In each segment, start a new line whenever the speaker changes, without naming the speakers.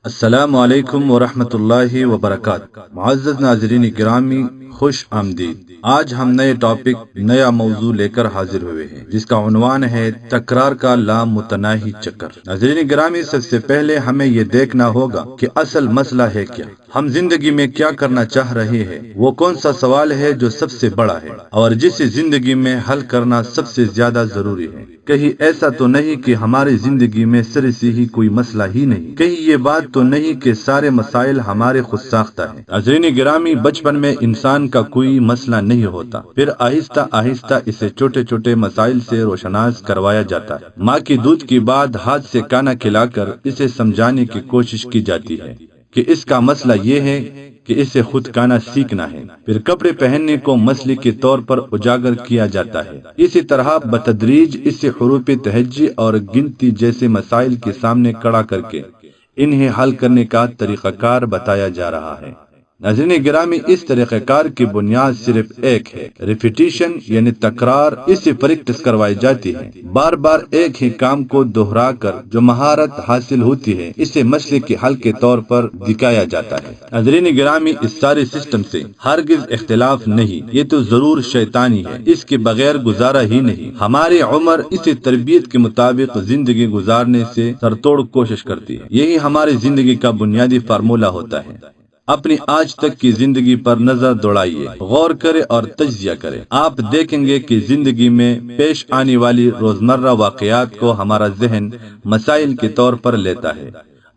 السلام علیکم ورحمۃ اللہ وبرکاتہ۔ معزز ناظرین گرامی، خوش آمدید۔ آج ہم نئے ٹاپک، نیا موضوع لے کر حاضر ہوئے ہیں جس کا عنوان ہے تکرار کا لامتناہی چکر۔ ناظرین گرامی، سب سے پہلے ہمیں یہ دیکھنا ہوگا کہ اصل مسئلہ ہے کیا، ہم زندگی میں کیا کرنا چاہ رہے ہیں، وہ کون سا سوال ہے جو سب سے بڑا ہے اور جسے زندگی میں حل کرنا سب سے زیادہ ضروری ہے۔ کہیں ایسا تو نہیں کہ ہماری زندگی میں سر سے ہی کوئی مسئلہ ہی نہیں، کہیں یہ بات تو نہیں کہ سارے مسائل ہمارے خود ساختہ ہیں۔ ناظرین گرامی، بچپن میں انسان کا کوئی مسئلہ نہیں ہوتا، پھر آہستہ آہستہ اسے چھوٹے چھوٹے مسائل سے روشناس کروایا جاتا ہے۔ ماں کی دودھ کے بعد ہاتھ سے کھانا کھلا کر اسے سمجھانے کی کوشش کی جاتی ہے کہ اس کا مسئلہ یہ ہے کہ اسے خود کھانا سیکھنا ہے۔ پھر کپڑے پہننے کو مسئلے کے طور پر اجاگر کیا جاتا ہے۔ اسی طرح بتدریج اسے حروف تہجی اور گنتی جیسے مسائل کے سامنے کھڑا کر کے انہیں حل کرنے کا طریقہ کار بتایا جا رہا ہے۔ ناظرین گرامی، اس طریقہ کار کی بنیاد صرف ایک ہے، ریپیٹیشن یعنی تکرار۔ اس سے پریکٹس کروائی جاتی ہے، بار بار ایک ہی کام کو دہرا کر جو مہارت حاصل ہوتی ہے اسے مسئلے کے حل کے طور پر دکھایا جاتا ہے۔ ناظرین گرامی، اس سارے سسٹم سے ہرگز اختلاف نہیں، یہ تو ضرور شیطانی ہے، اس کے بغیر گزارا ہی نہیں۔ ہماری عمر اسی تربیت کے مطابق زندگی گزارنے سے سر توڑ کوشش کرتی ہے، یہی ہماری زندگی کا بنیادی فارمولہ ہوتا ہے۔ اپنی آج تک کی زندگی پر نظر دوڑائیے، غور کرے اور تجزیہ کرے۔ آپ دیکھیں گے کہ زندگی میں پیش آنے والی روزمرہ واقعات کو ہمارا ذہن مسائل کے طور پر لیتا ہے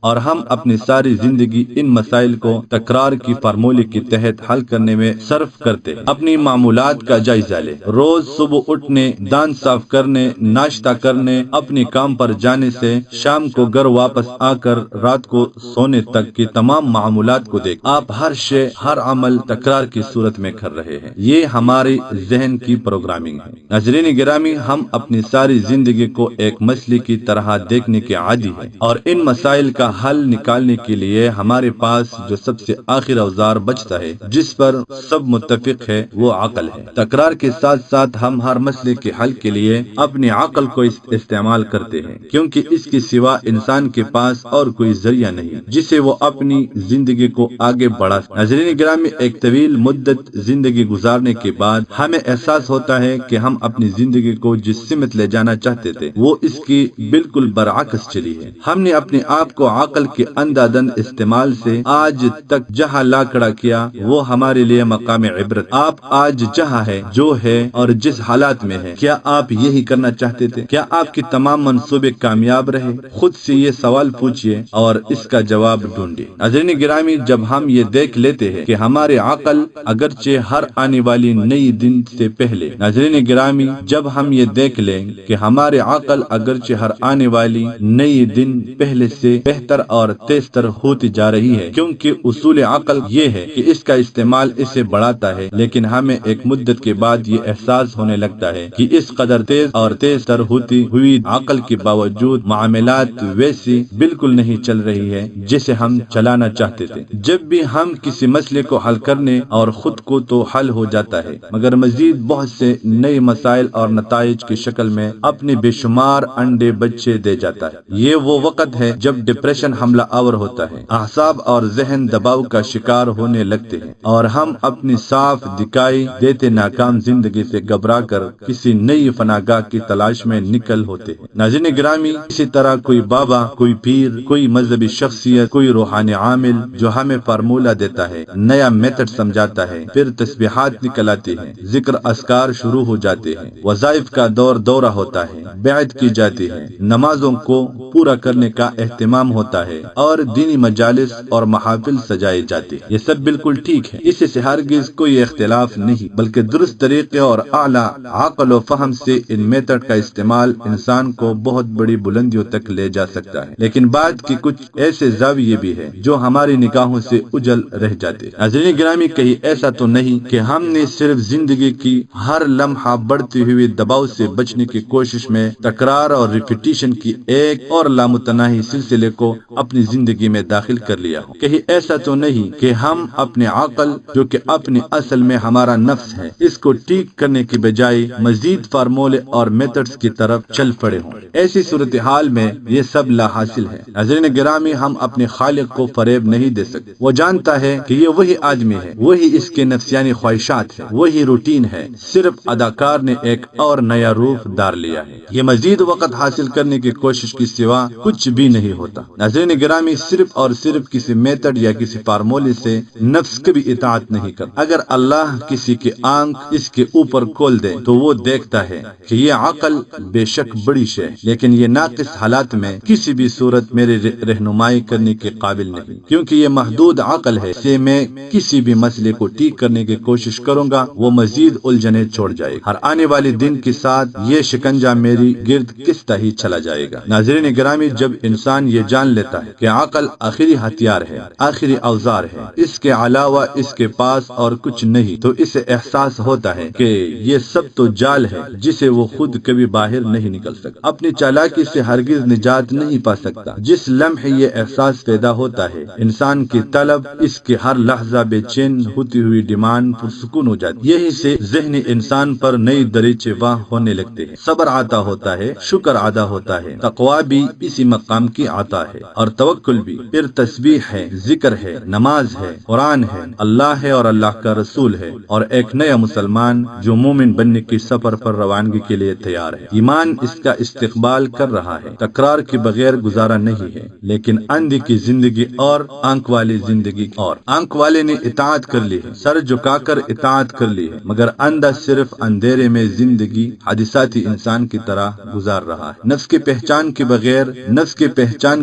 اور ہم اپنی ساری زندگی ان مسائل کو تکرار کی فارمولے کے تحت حل کرنے میں صرف کرتے ہیں۔ اپنی معمولات کا جائزہ لیں۔ روز صبح اٹھنے، دانت صاف کرنے، ناشتہ کرنے، اپنے کام پر جانے سے شام کو گھر واپس آ کر رات کو سونے تک کی تمام معمولات کو دیکھ، آپ ہر شے، ہر عمل تکرار کی صورت میں کر رہے ہیں۔ یہ ہماری ذہن کی پروگرامنگ ہے۔ ناظرین گرامی، ہم اپنی ساری زندگی کو ایک مسئلے کی طرح دیکھنے کے عادی ہیں اور ان مسائل کا حل نکالنے کے لیے ہمارے پاس جو سب سے آخر اوزار بچتا ہے، جس پر سب متفق ہے، وہ عقل ہے۔ تکرار کے ساتھ ساتھ ہم ہر مسئلے کے حل کے لیے اپنی عقل کو استعمال کرتے ہیں، کیونکہ اس کے سوا انسان کے پاس اور کوئی ذریعہ نہیں جسے وہ اپنی زندگی کو آگے بڑھا سکے۔ ناظرین گرامی، ایک طویل مدت زندگی گزارنے کے بعد ہمیں احساس ہوتا ہے کہ ہم اپنی زندگی کو جس سمت لے جانا چاہتے تھے وہ اس کی بالکل برعکس چلی ہے۔ ہم نے اپنے آپ کو عقل کے اندھادھند استعمال سے آج تک جہاں لا کھڑا کیا وہ ہمارے لیے مقام عبرت۔ آپ آج جہاں ہے، جو ہے اور جس حالات میں ہے، کیا آپ یہی کرنا چاہتے تھے؟ کیا آپ کے تمام منصوبے کامیاب رہے؟ خود سے یہ سوال پوچھئے اور اس کا جواب ڈھونڈیے۔ ناظرین گرامی، جب ہم یہ دیکھ لیتے ہیں کہ ہمارے عقل اگرچہ ہر آنے والی نئی دن سے پہلے، ناظرین گرامی، جب ہم یہ دیکھ لیں کہ ہمارے عقل اگرچہ ہر آنے والی نئی دن پہلے سے بہتر اور تیز تر ہوتی جا رہی ہے، کیونکہ اصول عقل یہ ہے کہ اس کا استعمال اسے بڑھاتا ہے، لیکن ہمیں ایک مدت کے بعد یہ احساس ہونے لگتا ہے کہ اس قدر تیز اور تیز تر ہوتی ہوئی عقل کے باوجود معاملات ویسی بالکل نہیں چل رہی ہے جسے ہم چلانا چاہتے تھے۔ جب بھی ہم کسی مسئلے کو حل کرنے اور خود کو تو حل ہو جاتا ہے، مگر مزید بہت سے نئے مسائل اور نتائج کی شکل میں اپنے بے شمار انڈے بچے دے جاتا ہے۔ یہ وہ وقت ہے جب ڈپریشن حملہ آور ہوتا ہے، اعصاب اور ذہن دباؤ کا شکار ہونے لگتے ہیں اور ہم اپنی صاف دکھائی دیتے ناکام زندگی سے گھبرا کر کسی نئی پناہگاہ کی تلاش میں نکل ہوتے ہیں۔ ناظرین گرامی، اسی طرح کوئی بابا، کوئی پیر، کوئی مذہبی شخصیت، کوئی روحانی عامل جو ہمیں فارمولہ دیتا ہے، نیا میتھڈ سمجھاتا ہے، پھر تسبیحات نکل آتی ہیں، ذکر اذکار شروع ہو جاتے ہیں، وظائف کا دورہ ہوتا ہے، بیعت کی جاتی ہے، نمازوں کو پورا کرنے کا اہتمام ہوتا ہے اور دینی مجالس اور محافل سجائے جاتے ہیں۔ یہ سب بالکل ٹھیک ہے، اس سے ہرگز کوئی اختلاف نہیں، بلکہ درست طریقے اور اعلیٰ عقل و فہم سے ان میتھڈ کا استعمال انسان کو بہت بڑی بلندیوں تک لے جا سکتا ہے، لیکن بات کی کچھ ایسے زاویے بھی ہیں جو ہماری نگاہوں سے اجل رہ جاتے ہیں۔ ناظرین گرامی، کہیں ایسا تو نہیں کہ ہم نے صرف زندگی کی ہر لمحہ بڑھتی ہوئی دباؤ سے بچنے کی کوشش میں تکرار اور ریپیٹیشن کی ایک اور لامتناہی سلسلے کو اپنی زندگی میں داخل کر لیا ہو۔ کہیں ایسا تو نہیں کہ ہم اپنے عقل، جو کہ اپنی اصل میں ہمارا نفس ہے، اس کو ٹھیک کرنے کی بجائے مزید فارمولے اور میتھڈز کی طرف چل پڑے ہوں۔ ایسی صورتحال میں یہ سب لا حاصل ہے۔ ناظرین گرامی، ہم اپنے خالق کو فریب نہیں دے سکتے۔ وہ جانتا ہے کہ یہ وہی آدمی ہے، وہی اس کے نفسیانی خواہشات ہے، وہی روٹین ہے، صرف اداکار نے ایک اور نیا روپ دار لیا ہے۔ یہ مزید وقت حاصل کرنے کی کوشش کی سوا کچھ بھی نہیں ہوتا۔ ناظرین گرامی، صرف اور صرف کسی میتھڈ یا کسی فارمولے سے نفس کبھی اطاعت نہیں کرتا۔ اگر اللہ کسی کی آنکھ اس کے اوپر کھول دے تو وہ دیکھتا ہے کہ یہ عقل بے شک بڑی شے، لیکن یہ ناقص حالات میں کسی بھی صورت میری رہنمائی کرنے کے قابل نہیں، کیونکہ یہ محدود عقل ہے۔ سے میں کسی بھی مسئلے کو ٹھیک کرنے کی کوشش کروں گا، وہ مزید الجھنے چھوڑ جائے گا۔ ہر آنے والے دن کے ساتھ یہ شکنجہ میری گرد کستا ہی چلا جائے گا۔ ناظرین گرامی، جب انسان یہ جان لیتا ہے کہ عقل آخری ہتھیار ہے، آخری اوزار ہے، اس کے علاوہ اس کے پاس اور کچھ نہیں، تو اسے احساس ہوتا ہے کہ یہ سب تو جال ہے جسے وہ خود کبھی باہر نہیں نکل سکتا، اپنی چالاکی سے ہرگز نجات نہیں پا سکتا۔ جس لمحے یہ احساس پیدا ہوتا ہے، انسان کی طلب، اس کے ہر لحظہ بے چین ہوتی ہوئی ڈیمانڈ پرسکون ہو جاتی۔ یہی سے ذہنی انسان پر نئی دریچے واہ ہونے لگتے ہیں، صبر عطا ہوتا ہے، شکر ادا ہوتا ہے، تقوی بھی اسی مقام کی عطا ہے، اور توکل بھی۔ پھر تسبیح ہے، ذکر ہے، نماز ہے، قرآن ہے، اللہ ہے اور اللہ کا رسول ہے، اور ایک نیا مسلمان جو مومن بننے کی سفر پر روانگی کے لیے تیار ہے۔ ایمان اس کا استقبال کر رہا ہے، تکرار کے بغیر گزارا نہیں ہے، لیکن اندھی کی زندگی اور آنکھ والی زندگی اور۔ آنکھ والے نے اطاعت کر لی ہے، سر جھکا کر اطاعت کر لی ہے، مگر اندھا صرف اندھیرے میں زندگی حادثاتی انسان کی طرح گزار رہا ہے۔ نفس کی پہچان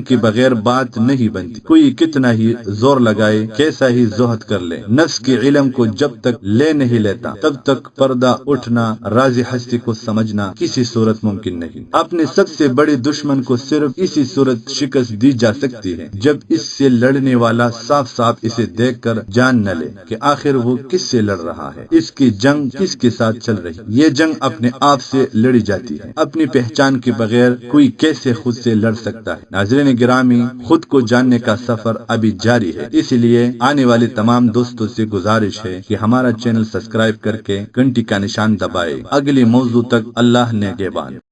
کے بغیر بات نہیں بنتی، کوئی کتنا ہی زور لگائے، کیسا ہی زہد کر لے، نفس کے علم کو جب تک لے نہیں لیتا تب تک پردہ اٹھنا، راز ہستی کو سمجھنا کسی صورت ممکن نہیں۔ اپنے سب سے بڑے دشمن کو صرف اسی صورت شکست دی جا سکتی ہے جب اس سے لڑنے والا صاف صاف اسے دیکھ کر جان نہ لے کہ آخر وہ کس سے لڑ رہا ہے، اس کی جنگ کس کے ساتھ چل رہی۔ یہ جنگ اپنے آپ سے لڑی جاتی ہے، اپنی پہچان کے بغیر کوئی کیسے خود سے لڑ سکتا ہے۔ ناظرین گرامی، خود کو جاننے کا سفر ابھی جاری ہے، اس لیے آنے والے تمام دوستوں سے گزارش ہے کہ ہمارا چینل سبسکرائب کر کے گھنٹی کا نشان دبائے۔ اگلی موضوع تک اللہ نگہبان۔